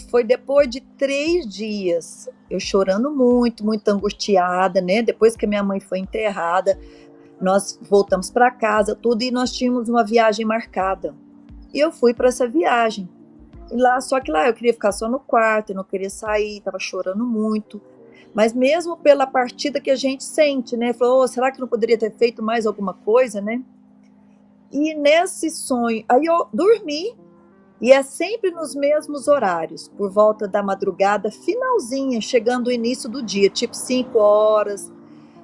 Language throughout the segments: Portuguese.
foi depois de 3 dias, eu chorando muito, muito angustiada, né? Depois que a minha mãe foi enterrada, nós voltamos para casa, tudo, e nós tínhamos uma viagem marcada. E eu fui para essa viagem. E lá, só que lá eu queria ficar só no quarto, eu não queria sair, estava chorando muito. Mas mesmo pela partida que a gente sente, né? Falou, "Oh, será que não poderia ter feito mais alguma coisa, né?" E nesse sonho, aí eu dormi, e é sempre nos mesmos horários, por volta da madrugada, finalzinha, chegando o início do dia, tipo 5 horas,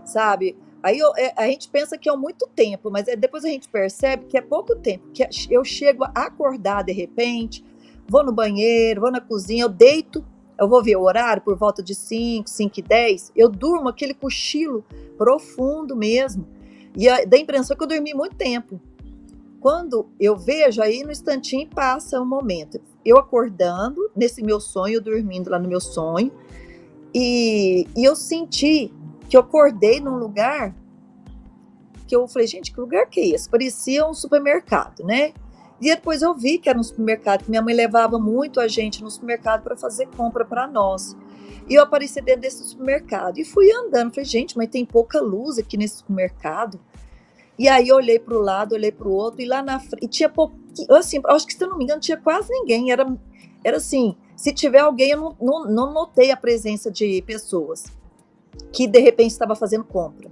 sabe? Aí a gente pensa que é muito tempo, mas depois a gente percebe que é pouco tempo, que eu chego a acordar de repente, vou no banheiro, vou na cozinha, eu deito, eu vou ver o horário por volta de 5, 5:10, eu durmo aquele cochilo profundo mesmo, e dá a impressão que eu dormi muito tempo. Quando eu vejo, aí no instantinho passa um momento, eu acordando, nesse meu sonho, eu dormindo lá no meu sonho, e eu senti que eu acordei num lugar que eu falei, gente, que lugar que é esse? Parecia um supermercado, né? E depois eu vi que era um supermercado, que minha mãe levava muito a gente no supermercado para fazer compra para nós. E eu apareci dentro desse supermercado e fui andando. Falei, gente, mas tem pouca luz aqui nesse supermercado. E aí eu olhei para o lado, olhei para o outro, e lá na frente, tinha pouquinho, assim, acho que se eu não me engano, tinha quase ninguém. Era assim, se tiver alguém, eu não notei a presença de pessoas que de repente estava fazendo compra.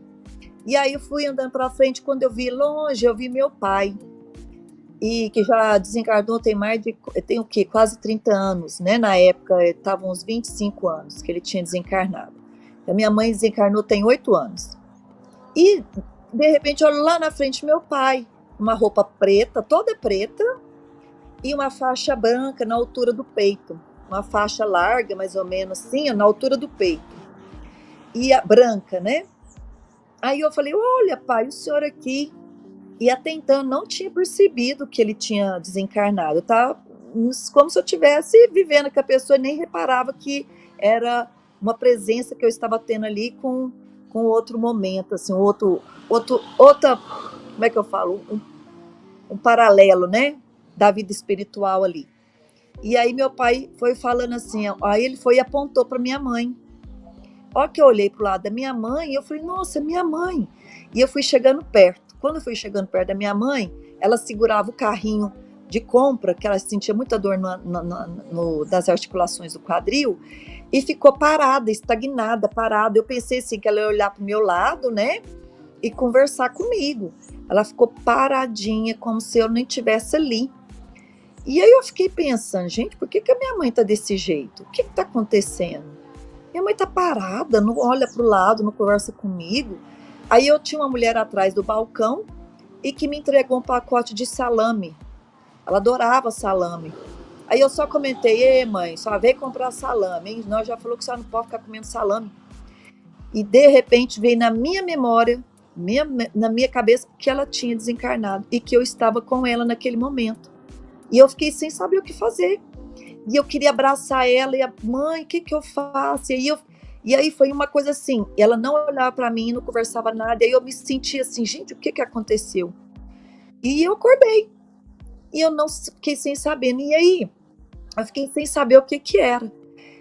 E aí eu fui andando para frente, quando eu vi longe, eu vi meu pai, e que já desencarnou tem o quê? Quase 30 anos, né? Na época, estavam uns 25 anos que ele tinha desencarnado. A minha mãe desencarnou tem 8 anos. E, de repente, olho lá na frente meu pai, uma roupa preta, toda preta, e uma faixa branca na altura do peito. Uma faixa larga, mais ou menos assim, na altura do peito. E a branca, né? Aí eu falei, olha pai, o senhor aqui. E até então eu não tinha percebido que ele tinha desencarnado. Eu tava como se eu estivesse vivendo com a pessoa e nem reparava que era uma presença que eu estava tendo ali com outro momento, assim, outra, como é que eu falo? Um paralelo, né? Da vida espiritual ali. E aí meu pai foi falando assim, aí ele foi e apontou para minha mãe. Ó que eu olhei pro lado da minha mãe, e eu falei, nossa, é minha mãe. E eu fui chegando perto. Quando eu fui chegando perto da minha mãe, ela segurava o carrinho de compra, que ela sentia muita dor nas articulações do quadril, e ficou parada, estagnada, parada. Eu pensei assim, que ela ia olhar pro meu lado, né, e conversar comigo. Ela ficou paradinha, como se eu nem estivesse ali. E aí eu fiquei pensando, gente, por que a minha mãe tá desse jeito? O que tá acontecendo? Minha mãe tá parada, não olha pro lado, não conversa comigo. Aí eu tinha uma mulher atrás do balcão e que me entregou um pacote de salame. Ela adorava salame. Aí eu só comentei, mãe, só veio comprar salame, hein? Nós já falou que só não pode ficar comendo salame. E de repente veio na minha memória, na minha cabeça, que ela tinha desencarnado e que eu estava com ela naquele momento. E eu fiquei sem saber o que fazer. E eu queria abraçar ela, e a mãe, o que eu faço? E aí foi uma coisa assim, ela não olhava para mim, não conversava nada, e aí eu me sentia assim, gente, o que aconteceu? E eu acordei, e eu não fiquei sem saber, e aí eu fiquei sem saber o que era.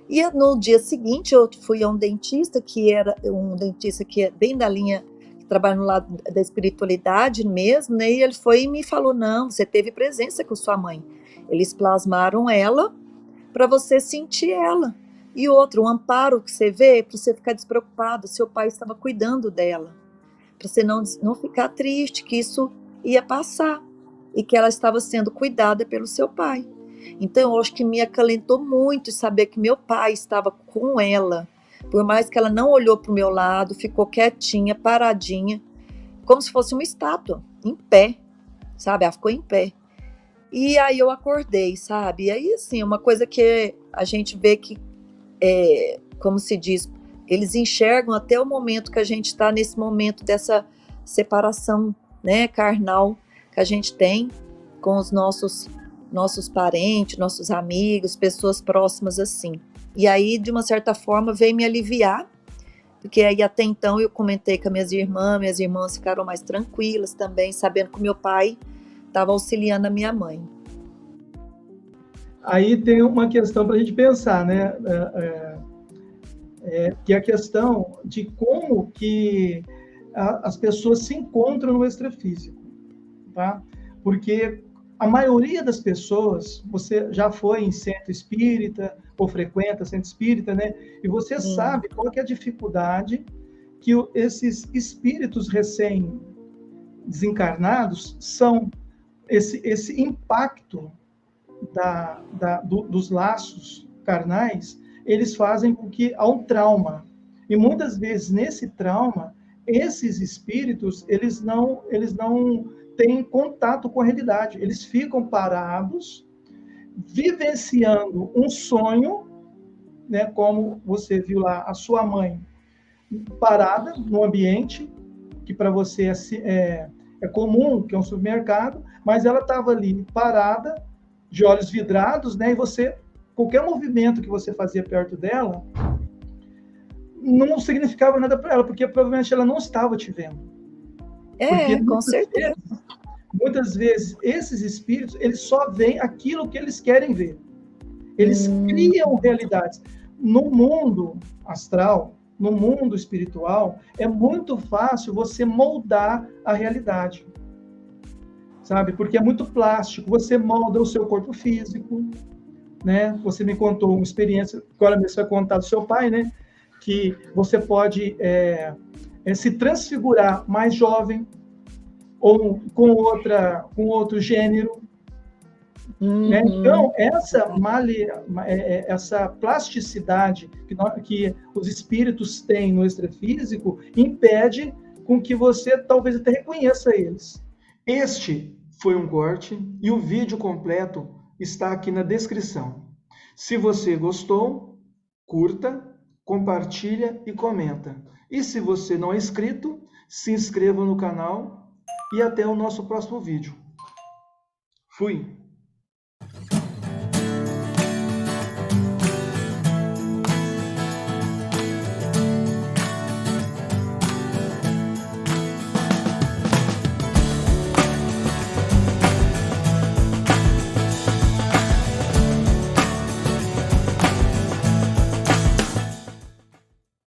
E no dia seguinte eu fui a um dentista, que era um dentista que é bem da linha, que trabalha no lado da espiritualidade mesmo, né? E ele foi e me falou, não, você teve presença com sua mãe. Eles plasmaram ela para você sentir ela. E outro, um amparo que você vê, para você ficar despreocupado, seu pai estava cuidando dela, para você não ficar triste, que isso ia passar, e que ela estava sendo cuidada pelo seu pai. Então, eu acho que me acalentou muito saber que meu pai estava com ela, por mais que ela não olhou para o meu lado, ficou quietinha, paradinha, como se fosse uma estátua, em pé, sabe? Ela ficou em pé. E aí eu acordei, sabe? E aí, assim, uma coisa que a gente vê que, como se diz, eles enxergam até o momento que a gente está nesse momento dessa separação, né, carnal que a gente tem com os nossos parentes, nossos amigos, pessoas próximas assim. E aí, de uma certa forma, veio me aliviar, porque aí até então eu comentei com as minhas irmãs ficaram mais tranquilas também, sabendo que o meu pai estava auxiliando a minha mãe. Aí tem uma questão para a gente pensar, né? Que é a questão de como que as pessoas se encontram no extrafísico, tá? Porque a maioria das pessoas, você já foi em centro espírita ou frequenta centro espírita, né? E você Sim. sabe qual que é a dificuldade que esses espíritos recém desencarnados são esse impacto dos laços carnais, eles fazem com que há um trauma. E muitas vezes nesse trauma, esses espíritos, eles não têm contato com a realidade. Eles ficam parados, vivenciando um sonho, né, como você viu lá a sua mãe parada no ambiente que para você é comum, que é um supermercado, mas ela estava ali parada, de olhos vidrados, né? E você, qualquer movimento que você fazia perto dela, não significava nada para ela, porque provavelmente ela não estava te vendo. Porque Com certeza. muitas vezes esses espíritos, eles só veem aquilo que eles querem ver. Eles Hum, criam realidades. No mundo astral, no mundo espiritual, é muito fácil você moldar a realidade, sabe? Porque é muito plástico. Você molda o seu corpo físico, né? Você me contou uma experiência, agora mesmo você vai contar do seu pai, né? Que você pode se transfigurar mais jovem ou com outro gênero, né? uhum. Então, essa plasticidade que os espíritos têm no extrafísico impede com que você talvez até reconheça eles. Este foi um corte e o vídeo completo está aqui na descrição. Se você gostou, curta, compartilha e comenta. E se você não é inscrito, se inscreva no canal e até o nosso próximo vídeo. Fui!